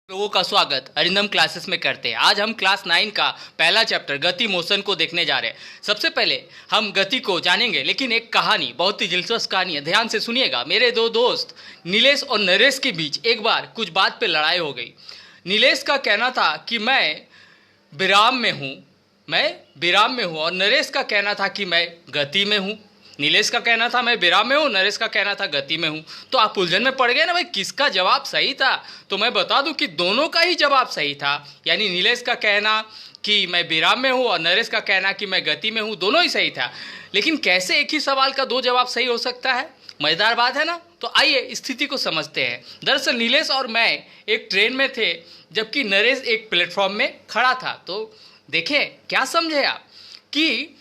लोगों का स्वागत अरिंदम क्लासेस में करते हैं। आज हम क्लास 9 का पहला चैप्टर गति मोशन को देखने जा रहे हैं। सबसे पहले हम गति को जानेंगे, लेकिन एक कहानी, बहुत ही दिलचस्प कहानी है, ध्यान से सुनिएगा। मेरे दो दोस्त नीलेश और नरेश के बीच एक बार कुछ बात पे लड़ाई हो गई। नीलेश का कहना था कि मैं विराम में हूँ और नरेश का कहना था कि मैं गति में हूँ। नीलेश का कहना था मैं विराम में हूँ, नरेश का कहना था गति में हूँ। तो आप उलझन में पड़ गए ना भाई, किसका जवाब सही था? तो मैं बता दूं कि दोनों का ही जवाब सही था। यानी नीलेश का कहना कि मैं विराम में हूँ और नरेश का कहना कि मैं गति में हूँ, दोनों ही सही था। लेकिन कैसे एक ही सवाल का दो जवाब सही हो सकता है? मज़ेदार बात है ना। तो आइए स्थिति को समझते हैं। दरअसल नीलेश और मैं एक ट्रेन में थे, जबकि नरेश एक प्लेटफॉर्म में खड़ा था। तो देखें, क्या समझे आप कि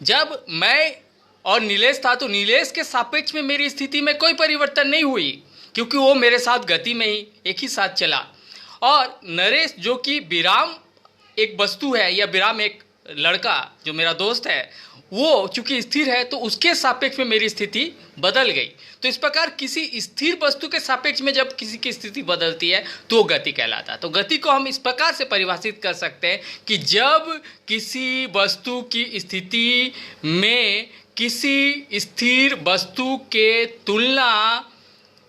जब मैं और नीलेश था तो नीलेश के सापेक्ष में मेरी स्थिति में कोई परिवर्तन नहीं हुई, क्योंकि वो मेरे साथ गति में ही एक ही साथ चला। और नरेश, जो कि विराम एक वस्तु है या विराम एक लड़का जो मेरा दोस्त है, वो चूंकि स्थिर है तो उसके सापेक्ष में मेरी स्थिति बदल गई। तो इस प्रकार किसी स्थिर वस्तु के सापेक्ष में जब किसी की स्थिति बदलती है तो वो गति कहलाता है। तो गति को हम इस प्रकार से परिभाषित कर सकते हैं कि जब किसी वस्तु की स्थिति में किसी स्थिर वस्तु के तुलना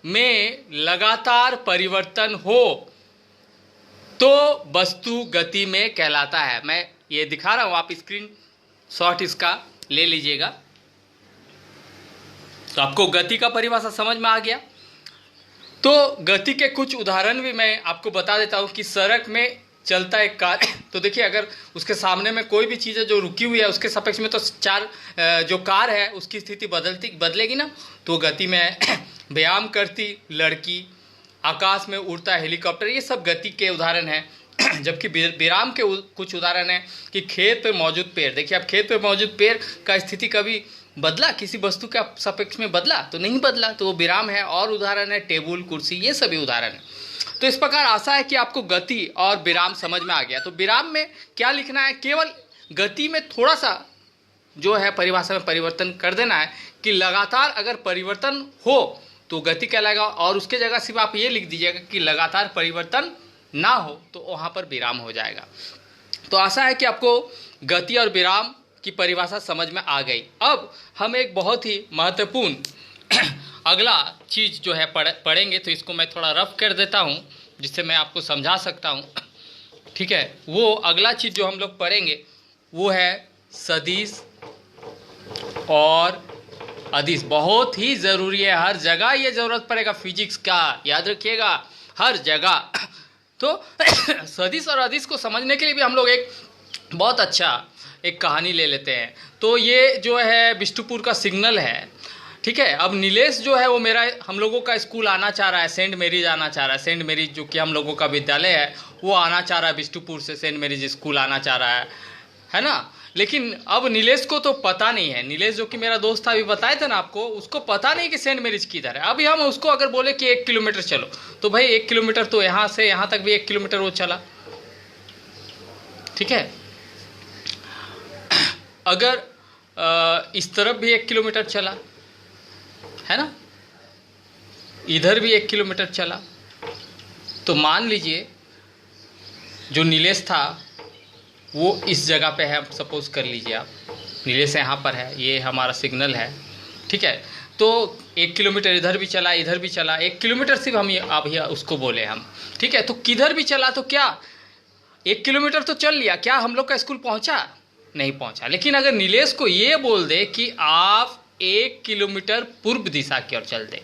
में लगातार परिवर्तन हो तो वस्तु गति में कहलाता है। मैं ये दिखा रहा हूं, आप स्क्रीन शॉट इसका ले लीजिएगा। तो आपको गति का परिभाषा समझ में आ गया। तो गति के कुछ उदाहरण भी मैं आपको बता देता हूं कि सड़क में चलता एक कार तो देखिए, अगर उसके सामने में कोई भी चीज़ है जो रुकी हुई है, उसके सापेक्ष में तो जो कार है उसकी स्थिति बदलेगी ना, तो गति में है। व्यायाम करती लड़की, आकाश में उड़ता हेलीकॉप्टर, ये सब गति के उदाहरण हैं। जबकि विराम के कुछ उदाहरण हैं कि खेत पे मौजूद पेड़। देखिए, अब खेत पे मौजूद पेड़ का स्थिति कभी बदला, किसी वस्तु के सापेक्ष में बदला? तो नहीं बदला, तो वो विराम है। और उदाहरण है टेबल, कुर्सी, ये सभी उदाहरण है। तो इस प्रकार आशा है कि आपको गति और विराम समझ में आ गया। तो विराम में क्या लिखना है? केवल गति में थोड़ा सा जो है परिभाषा में परिवर्तन कर देना है कि लगातार अगर परिवर्तन हो तो गति कहलाएगा, और उसके जगह सिर्फ आप ये लिख दीजिएगा कि लगातार परिवर्तन ना हो तो वहाँ पर विराम हो जाएगा। तो आशा है कि आपको गति और विराम की परिभाषा समझ में आ गई। अब हम एक बहुत ही महत्वपूर्ण अगला चीज़ जो है पढ़ेंगे। तो इसको मैं थोड़ा रफ कर देता हूँ जिससे मैं आपको समझा सकता हूँ, ठीक है। वो अगला चीज़ जो हम लोग पढ़ेंगे वो है सदिश और अदिश। बहुत ही ज़रूरी है, हर जगह ये ज़रूरत पड़ेगा फिजिक्स का, याद रखिएगा, हर जगह। तो सदिश और अदिश को समझने के लिए भी हम लोग एक बहुत अच्छा एक कहानी ले लेते हैं। तो ये जो है बिष्टुपुर का सिग्नल है, ठीक है। अब नीलेश जो है वो हम लोगों का स्कूल आना चाह रहा है, सेंट मैरीज आना चाह रहा है। सेंट मैरीज जो कि हम लोगों का विद्यालय है, वो आना चाह रहा है बिष्टुपुर से, सेंट मैरीज स्कूल आना चाह रहा है ना। लेकिन अब नीलेश को तो पता नहीं है, नीलेश जो कि मेरा दोस्त था, अभी बताया था ना आपको, उसको पता नहीं कि सेंट मैरीज किधर है। अभी हम उसको अगर बोले कि 1 किलोमीटर चलो, तो भाई 1 किलोमीटर तो यहाँ से यहाँ तक भी 1 किलोमीटर वो चला, ठीक है। अगर इस तरफ भी 1 किलोमीटर चला है ना, इधर भी 1 किलोमीटर चला, तो मान लीजिए जो नीलेश था वो इस जगह पे है। सपोज कर लीजिए आप, नीलेश यहाँ पर है, ये हमारा सिग्नल है, ठीक है। तो 1 किलोमीटर इधर भी चला, इधर भी चला, 1 किलोमीटर सिर्फ हम अभी उसको बोले हम, ठीक है। तो किधर भी चला तो क्या 1 किलोमीटर तो चल लिया, क्या हम लोग का स्कूल पहुँचा? नहीं पहुँचा। लेकिन अगर नीलेश को ये बोल दे कि आप 1 किलोमीटर पूर्व दिशा की ओर चल दे,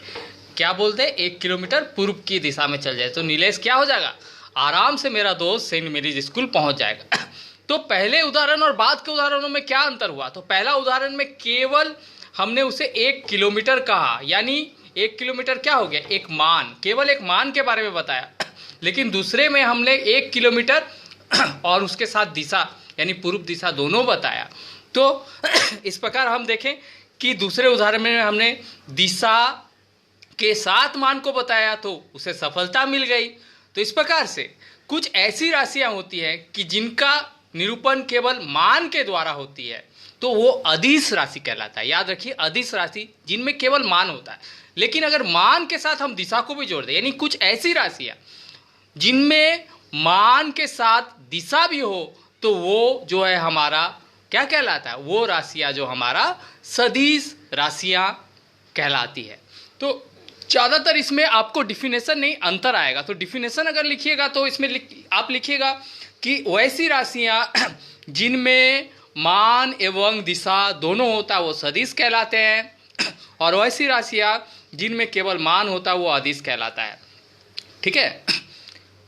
क्या बोलते हैं, 1 किलोमीटर पूर्व की दिशा में चल जाए, तो नीलेश क्या हो जाएगा, आराम से मेरा दोस्त सेंट मैरीज स्कूल पहुंच जाएगा। तो पहले उदाहरण और बाद के उदाहरणों में क्या अंतर हुआ? तो पहला उदाहरण में केवल हमने उसे 1 किलोमीटर कहा, यानी 1 किलोमीटर क्या हो गया, एक मान, केवल एक मान के बारे में बताया। लेकिन दूसरे में हमने 1 किलोमीटर और उसके साथ दिशा यानी पूर्व दिशा दोनों बताया। तो इस प्रकार हम देखें कि दूसरे उदाहरण में हमने दिशा के साथ मान को बताया तो उसे सफलता मिल गई। तो इस प्रकार से कुछ ऐसी राशियां होती हैं कि जिनका निरूपण केवल मान के द्वारा होती है, तो वो अदिश राशि कहलाता है। याद रखिए, अदिश राशि जिनमें केवल मान होता है, लेकिन अगर मान के साथ हम दिशा को भी जोड़ दें, यानी कुछ ऐसी राशियां जिनमें मान के साथ दिशा भी हो तो वो जो है हमारा क्या कहलाता है, वो राशियां जो हमारा सदिश राशियां कहलाती है। तो ज़्यादातर इसमें आपको डिफिनेशन नहीं अंतर आएगा, तो डिफिनेशन अगर लिखिएगा तो इसमें आप लिखिएगा कि वैसी राशियां जिनमें मान एवं दिशा दोनों होता है वो सदिश कहलाते हैं, और वैसी राशियां जिनमें केवल मान होता है वो अदिश कहलाता है। ठीक है।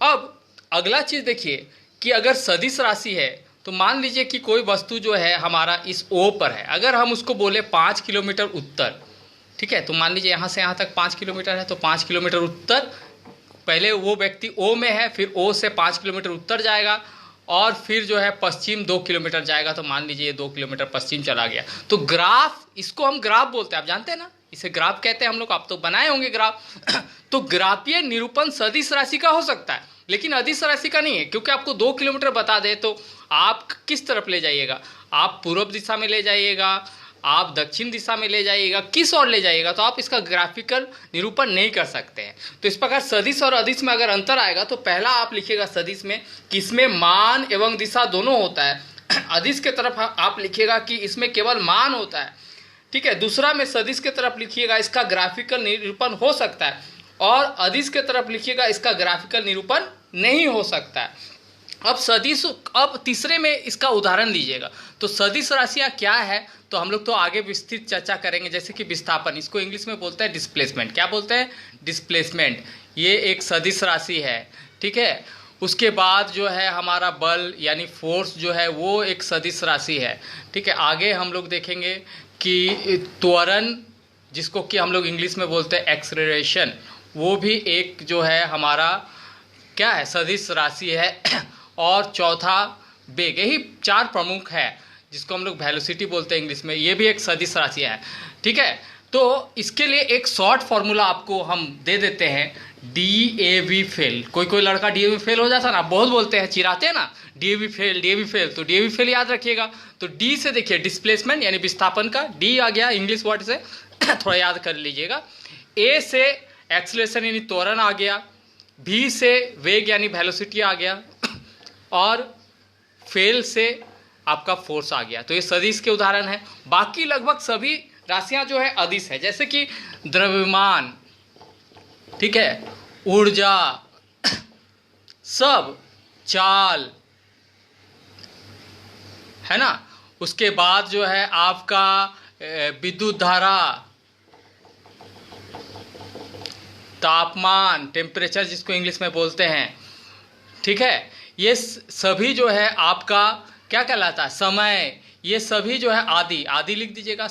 अब अगला चीज़ देखिए कि अगर सदिश राशि है तो मान लीजिए कि कोई वस्तु जो है हमारा इस ओ पर है, अगर हम उसको बोले 5 किलोमीटर उत्तर, ठीक है, तो मान लीजिए यहाँ से यहाँ तक 5 किलोमीटर है, तो 5 किलोमीटर उत्तर, पहले वो व्यक्ति ओ में है, फिर ओ से 5 किलोमीटर उत्तर जाएगा और फिर जो है पश्चिम 2 किलोमीटर जाएगा, तो मान लीजिए ये 2 किलोमीटर पश्चिम चला गया। तो ग्राफ, इसको हम ग्राफ बोलते हैं, आप जानते हैं ना, इसे ग्राफ कहते हैं हम लोग, आप तो बनाए होंगे ग्राफ। तो ग्राफीय निरूपण सदिश राशि का हो सकता है लेकिन अदिश राशि का नहीं है, क्योंकि आपको 2 किलोमीटर बता दे तो आप किस तरफ ले जाइएगा, आप पूर्व दिशा में ले जाइएगा, आप दक्षिण दिशा में ले जाइएगा, किस ओर ले जाइएगा, तो आप इसका ग्राफिकल निरूपण नहीं कर सकते हैं। तो इस प्रकार सदिश और अदिश में अगर अंतर आएगा तो पहला आप लिखिएगा सदिश में कि इसमें मान एवं दिशा दोनों होता है। अदिश के तरफ आप लिखिएगा कि इसमें केवल मान होता है। ठीक है। दूसरा में सदिश के तरफ लिखिएगा इसका ग्राफिकल निरूपण हो सकता है, और अदिश के तरफ लिखिएगा इसका ग्राफिकल निरूपण नहीं हो सकता है। अब सदिश, अब तीसरे में इसका उदाहरण लीजिएगा। तो सदिश राशियाँ क्या है तो हम लोग तो आगे विस्तृत चर्चा करेंगे, जैसे कि विस्थापन, इसको इंग्लिश में बोलते हैं डिस्प्लेसमेंट। क्या बोलते हैं? डिस्प्लेसमेंट। ये एक सदिश राशि है। ठीक है। उसके बाद जो है हमारा बल यानी फोर्स जो है वो एक सदिश राशि है। ठीक है। आगे हम लोग देखेंगे कि त्वरण, जिसको कि हम लोग इंग्लिश में बोलते हैं एक्सेलरेशन, वो भी एक जो है हमारा क्या है, सदिश राशि है। और चौथा वेग, यही 4 प्रमुख है जिसको हम लोग वेलोसिटी बोलते हैं इंग्लिश में, ये भी एक सदिश राशि है। ठीक है। तो इसके लिए एक शॉर्ट फॉर्मूला आपको हम दे देते हैं, DAV फेल। कोई लड़का DAV फेल हो जाता है ना, बहुत बोलते हैं, चिराते हैं ना, DAV फेल, तो DAV फेल याद रखिएगा। तो D से देखिए डिस्प्लेसमेंट यानी विस्थापन का D आ गया इंग्लिश वर्ड से, थोड़ा याद कर लीजिएगा। A से एक्सेलरेशन यानी त्वरण आ गया, V से वेग यानी वेलोसिटी आ गया, और फेल से आपका फोर्स आ गया। तो ये सदिश के उदाहरण है। बाकी लगभग सभी राशियां जो है अदिश है, जैसे कि द्रव्यमान, ठीक है, ऊर्जा, सब, चाल, है ना। उसके बाद जो है आपका विद्युत धारा, तापमान, टेम्परेचर जिसको इंग्लिश में बोलते हैं। ठीक है। ये सभी जो है आपका क्या कहलाता है, समय, ये सभी जो है आदि लिख दीजिएगा,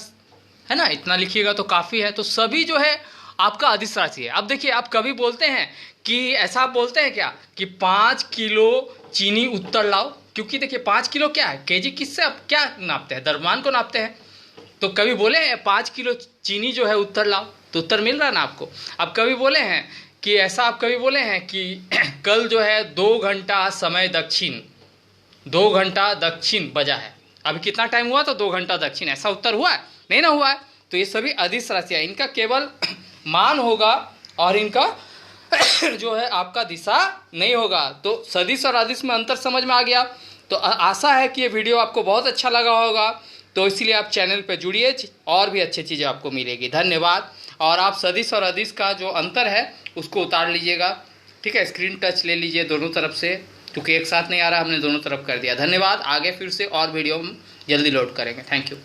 है ना, इतना लिखिएगा तो काफ़ी है। तो सभी जो है आपका अदिश राशि है। अब देखिए आप कभी बोलते हैं कि ऐसा आप बोलते हैं क्या कि 5 किलो चीनी उत्तर लाओ, क्योंकि देखिए 5 किलो क्या है, केजी किससे आप क्या नापते हैं, द्रव्यमान को नापते हैं। तो कभी बोले हैं 5 किलो चीनी जो है उत्तर लाओ, तो उत्तर मिल रहा है ना आपको। अब कभी बोले हैं कि ऐसा, आप कभी बोले हैं कि कल जो है 2 घंटा समय दक्षिण, 2 घंटा दक्षिण बजा है, अभी कितना टाइम हुआ तो 2 घंटा दक्षिण, ऐसा उत्तर हुआ है? नहीं ना हुआ है। तो ये सभी अदिश राशियाँ, इनका केवल मान होगा और इनका जो है आपका दिशा नहीं होगा। तो सदिश और अदिश में अंतर समझ में आ गया। तो आशा है कि ये वीडियो आपको बहुत अच्छा लगा होगा, तो इसीलिए आप चैनल पर जुड़िए, और भी अच्छी चीज़ें आपको मिलेगी। धन्यवाद। और आप सदिश और अदिश का जो अंतर है उसको उतार लीजिएगा। ठीक है। स्क्रीन टच ले लीजिए दोनों तरफ से, क्योंकि एक साथ नहीं आ रहा, हमने दोनों तरफ कर दिया। धन्यवाद। आगे फिर से और वीडियो हम जल्दी लोड करेंगे। Thank you.